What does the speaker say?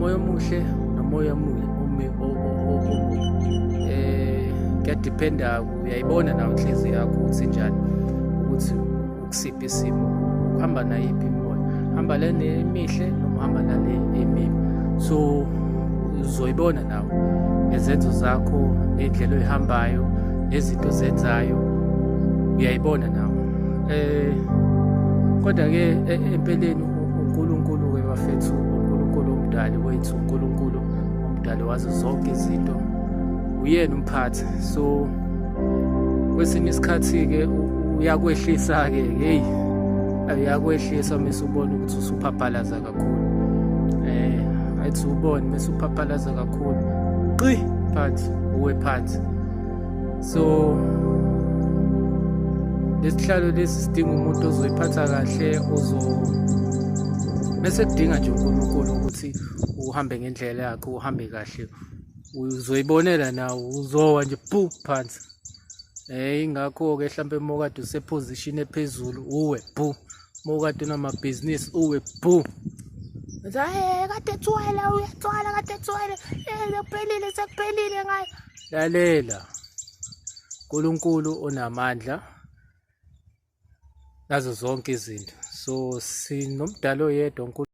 umoya omuhle nomoya omubi kuyadiphenda, uyayibona nawe inhliziyo yakho ukuthi njani, ukuthi ukusiphi isimo, uhamba nayiphi imimoya, hamba le emihle noma uhamba nale emibi. So uzoyibona nawe nezenzo zakho, ney'ndlela oyihambayo, nezinto ozenzayo, uyayibona nawe. Kodwa-ke empeleni uNkulunkulu-ke bafethu, uNkulunkulu omdali wethu, uNkulunkulu omdali wazo zonke izinto, uyena umphathi. So kwesinye isikhathi-ke uyakwehlisa-ke, heyi, uyakwehlisa mese ubona ukuthi usuphaphalaza kakhulu. Ayithi ubone mese uphaphalaza kakhulu, phansi, uwe phansi. So lesihlalo lesi sidinga umuntu ozoyiphatha kahle, bese kudinga nje uNkulunkulu ukuthi uhambe ngendlela yakho, uhambe kahle, uzoyibonela nawe, uzowa nje phansi. Ingakho-ke mhlampe uma kade useposition ephezulu, uwe uma kade unamabhizinisi, uwe kade etswele, uyatswala, kade etswele, sekuphelile ngayo. Lalela, uNkulunkulu onamandla nazo zonke izinto. So sinomdali oyedwa uNkulunkulu.